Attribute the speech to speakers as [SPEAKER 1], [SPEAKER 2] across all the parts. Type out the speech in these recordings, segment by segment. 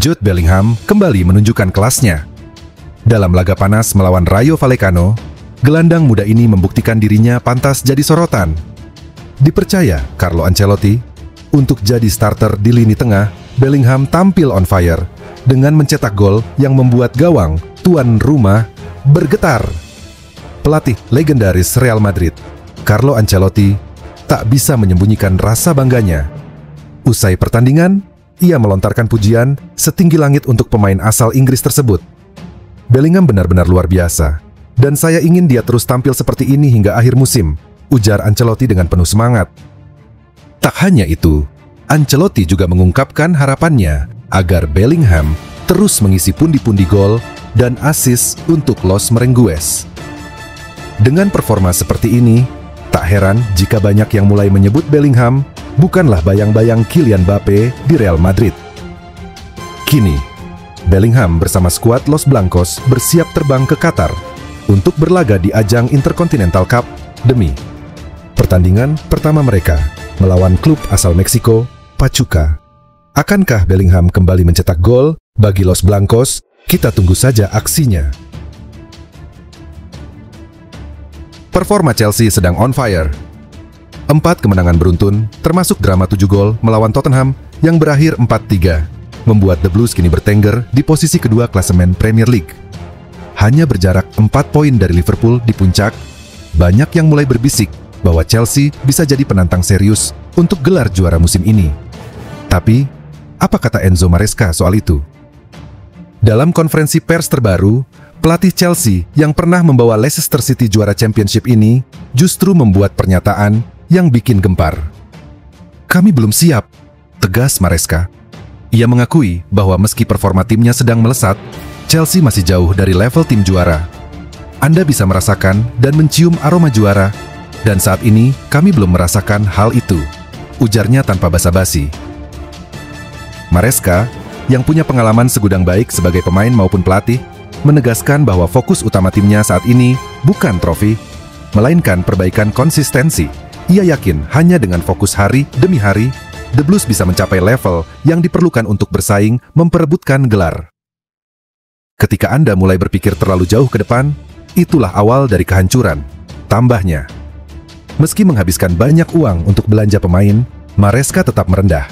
[SPEAKER 1] Jude Bellingham kembali menunjukkan kelasnya. Dalam laga panas melawan Rayo Vallecano, gelandang muda ini membuktikan dirinya pantas jadi sorotan. Dipercaya Carlo Ancelotti untuk jadi starter di lini tengah, Bellingham tampil on fire dengan mencetak gol yang membuat gawang tuan rumah bergetar. Pelatih legendaris Real Madrid, Carlo Ancelotti, tak bisa menyembunyikan rasa bangganya. Usai pertandingan, ia melontarkan pujian setinggi langit untuk pemain asal Inggris tersebut. Bellingham benar-benar luar biasa, dan saya ingin dia terus tampil seperti ini hingga akhir musim, ujar Ancelotti dengan penuh semangat. Tak hanya itu, Ancelotti juga mengungkapkan harapannya agar Bellingham terus mengisi pundi-pundi gol dan assist untuk Los Merengues. Dengan performa seperti ini, tak heran jika banyak yang mulai menyebut Bellingham bukanlah bayang-bayang Kylian Mbappe di Real Madrid. Kini, Bellingham bersama skuad Los Blancos bersiap terbang ke Qatar untuk berlaga di ajang Intercontinental Cup demi pertandingan pertama mereka melawan klub asal Meksiko, Pachuca. Akankah Bellingham kembali mencetak gol bagi Los Blancos? Kita tunggu saja aksinya. Performa Chelsea sedang on fire. 4 kemenangan beruntun, termasuk drama 7 gol melawan Tottenham yang berakhir 4-3. Membuat The Blues kini bertengger di posisi kedua klasemen Premier League. Hanya berjarak 4 poin dari Liverpool di puncak, banyak yang mulai berbisik bahwa Chelsea bisa jadi penantang serius untuk gelar juara musim ini. Tapi, apa kata Enzo Maresca soal itu? Dalam konferensi pers terbaru, pelatih Chelsea yang pernah membawa Leicester City juara Championship ini justru membuat pernyataan yang bikin gempar. "Kami belum siap," tegas Maresca. Ia mengakui bahwa meski performa timnya sedang melesat, Chelsea masih jauh dari level tim juara. Anda bisa merasakan dan mencium aroma juara, dan saat ini kami belum merasakan hal itu, ujarnya tanpa basa-basi. Maresca, yang punya pengalaman segudang baik sebagai pemain maupun pelatih, menegaskan bahwa fokus utama timnya saat ini bukan trofi, melainkan perbaikan konsistensi. Ia yakin hanya dengan fokus hari demi hari, The Blues bisa mencapai level yang diperlukan untuk bersaing memperebutkan gelar. Ketika Anda mulai berpikir terlalu jauh ke depan, itulah awal dari kehancuran, tambahnya. Meski menghabiskan banyak uang untuk belanja pemain, Maresca tetap merendah.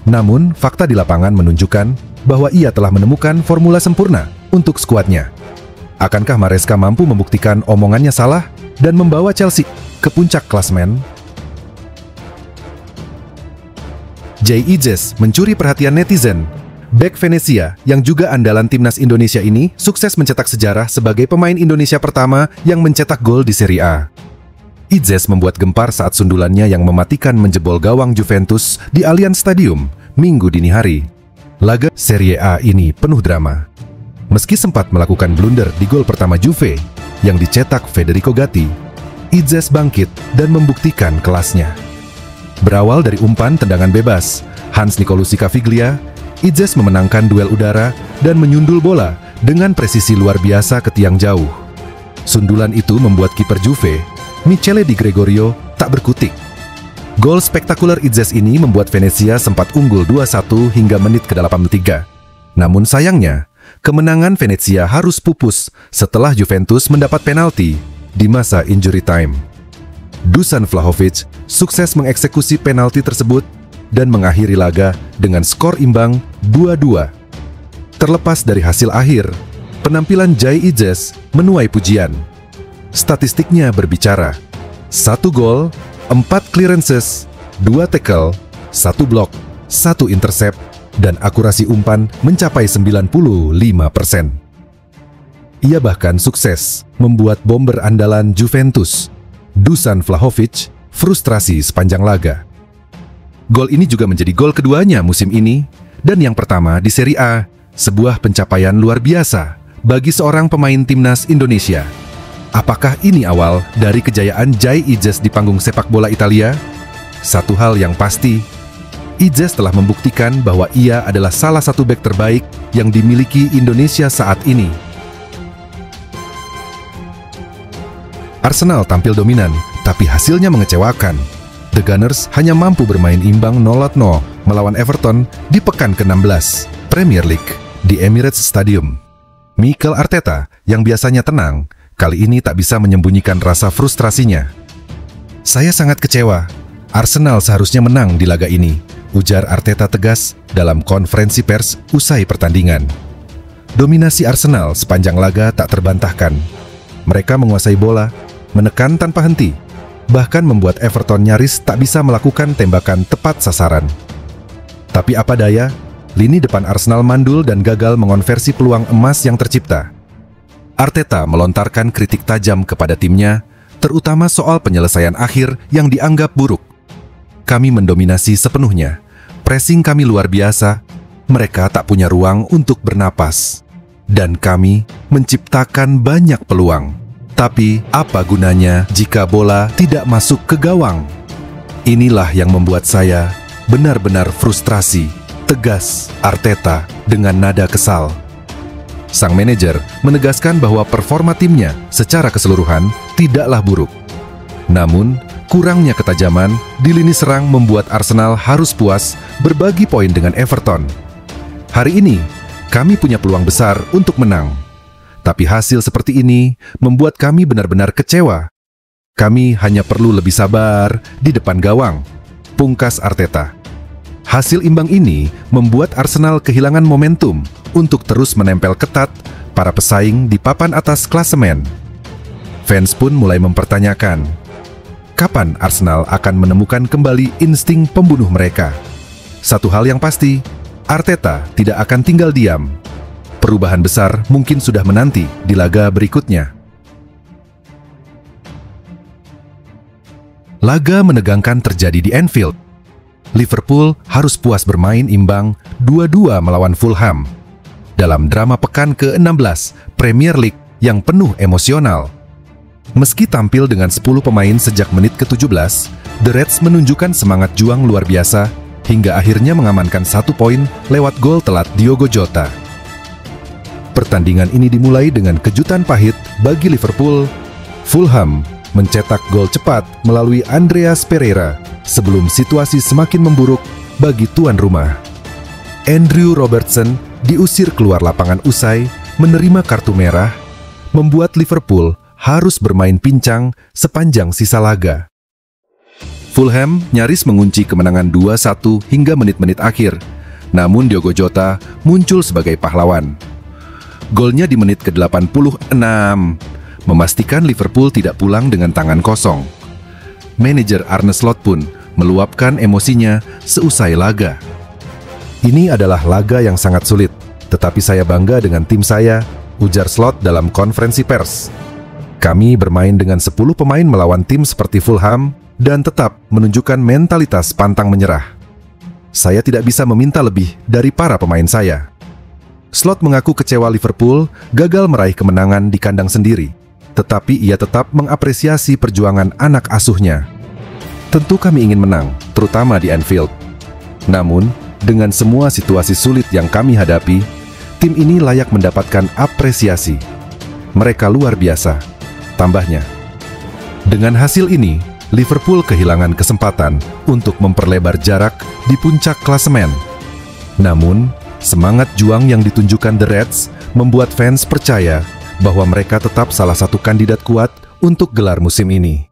[SPEAKER 1] Namun, fakta di lapangan menunjukkan bahwa ia telah menemukan formula sempurna untuk skuadnya. Akankah Maresca mampu membuktikan omongannya salah dan membawa Chelsea ke puncak klasemen? Jay Ijes mencuri perhatian netizen. Bek Venezia, yang juga andalan timnas Indonesia ini, sukses mencetak sejarah sebagai pemain Indonesia pertama yang mencetak gol di Serie A. Ijes membuat gempar saat sundulannya yang mematikan menjebol gawang Juventus di Allianz Stadium Minggu dini hari. Laga Serie A ini penuh drama. Meski sempat melakukan blunder di gol pertama Juve yang dicetak Federico Gatti, Ijes bangkit dan membuktikan kelasnya. Berawal dari umpan tendangan bebas, Hans Nicolucci Caviglia, Ijes memenangkan duel udara dan menyundul bola dengan presisi luar biasa ke tiang jauh. Sundulan itu membuat kiper Juve, Michele Di Gregorio, tak berkutik. Gol spektakuler Ijes ini membuat Venezia sempat unggul 2-1 hingga menit ke-83. Namun sayangnya, kemenangan Venezia harus pupus setelah Juventus mendapat penalti di masa injury time. Dusan Vlahovic sukses mengeksekusi penalti tersebut dan mengakhiri laga dengan skor imbang 2-2. Terlepas dari hasil akhir, penampilan Jay Ijes menuai pujian. Statistiknya berbicara, 1 gol, 4 clearances, 2 tackle, 1 blok, 1 intercept, dan akurasi umpan mencapai 95%. Ia bahkan sukses membuat bomber andalan Juventus, Dusan Vlahovic, frustrasi sepanjang laga. Gol ini juga menjadi gol keduanya musim ini, dan yang pertama di Serie A, sebuah pencapaian luar biasa bagi seorang pemain timnas Indonesia. Apakah ini awal dari kejayaan Jay Ijes di panggung sepak bola Italia? Satu hal yang pasti, Ijes telah membuktikan bahwa ia adalah salah satu bek terbaik yang dimiliki Indonesia saat ini. Arsenal tampil dominan, tapi hasilnya mengecewakan. The Gunners hanya mampu bermain imbang 0-0 melawan Everton di pekan ke-16. Premier League di Emirates Stadium. Mikel Arteta yang biasanya tenang, kali ini tak bisa menyembunyikan rasa frustrasinya. "Saya sangat kecewa. Arsenal seharusnya menang di laga ini," ujar Arteta tegas dalam konferensi pers usai pertandingan. Dominasi Arsenal sepanjang laga tak terbantahkan. Mereka menguasai bola, menekan tanpa henti, bahkan membuat Everton nyaris tak bisa melakukan tembakan tepat sasaran. Tapi apa daya, lini depan Arsenal mandul dan gagal mengonversi peluang emas yang tercipta. Arteta melontarkan kritik tajam kepada timnya, terutama soal penyelesaian akhir yang dianggap buruk. "Kami mendominasi sepenuhnya. Pressing kami luar biasa. Mereka tak punya ruang untuk bernapas. Dan kami menciptakan banyak peluang. Tapi apa gunanya jika bola tidak masuk ke gawang? Inilah yang membuat saya benar-benar frustrasi," tegas Arteta dengan nada kesal. Sang manajer menegaskan bahwa performa timnya secara keseluruhan tidaklah buruk. Namun, kurangnya ketajaman di lini serang membuat Arsenal harus puas berbagi poin dengan Everton. "Hari ini, kami punya peluang besar untuk menang. Tapi hasil seperti ini membuat kami benar-benar kecewa. Kami hanya perlu lebih sabar di depan gawang," pungkas Arteta. Hasil imbang ini membuat Arsenal kehilangan momentum untuk terus menempel ketat para pesaing di papan atas klasemen. Fans pun mulai mempertanyakan, kapan Arsenal akan menemukan kembali insting pembunuh mereka? Satu hal yang pasti, Arteta tidak akan tinggal diam. Perubahan besar mungkin sudah menanti di laga berikutnya. Laga menegangkan terjadi di Anfield. Liverpool harus puas bermain imbang 2-2 melawan Fulham dalam drama pekan ke-16 Premier League yang penuh emosional. Meski tampil dengan 10 pemain sejak menit ke-17, The Reds menunjukkan semangat juang luar biasa hingga akhirnya mengamankan 1 poin lewat gol telat Diogo Jota. Pertandingan ini dimulai dengan kejutan pahit bagi Liverpool. Fulham mencetak gol cepat melalui Andreas Pereira sebelum situasi semakin memburuk bagi tuan rumah. Andrew Robertson diusir keluar lapangan usai menerima kartu merah, membuat Liverpool harus bermain pincang sepanjang sisa laga. Fulham nyaris mengunci kemenangan 2-1 hingga menit-menit akhir, namun Diogo Jota muncul sebagai pahlawan. Golnya di menit ke-86 memastikan Liverpool tidak pulang dengan tangan kosong. Manajer Arne Slot pun meluapkan emosinya seusai laga. "Ini adalah laga yang sangat sulit, tetapi saya bangga dengan tim saya," ujar Slot dalam konferensi pers. "Kami bermain dengan 10 pemain melawan tim seperti Fulham dan tetap menunjukkan mentalitas pantang menyerah. Saya tidak bisa meminta lebih dari para pemain saya." Slot mengaku kecewa Liverpool gagal meraih kemenangan di kandang sendiri, tetapi ia tetap mengapresiasi perjuangan anak asuhnya. "Tentu kami ingin menang, terutama di Anfield. Namun, dengan semua situasi sulit yang kami hadapi, tim ini layak mendapatkan apresiasi. Mereka luar biasa," tambahnya. Dengan hasil ini, Liverpool kehilangan kesempatan untuk memperlebar jarak di puncak klasemen. Namun, semangat juang yang ditunjukkan The Reds membuat fans percaya bahwa mereka tetap salah satu kandidat kuat untuk gelar musim ini.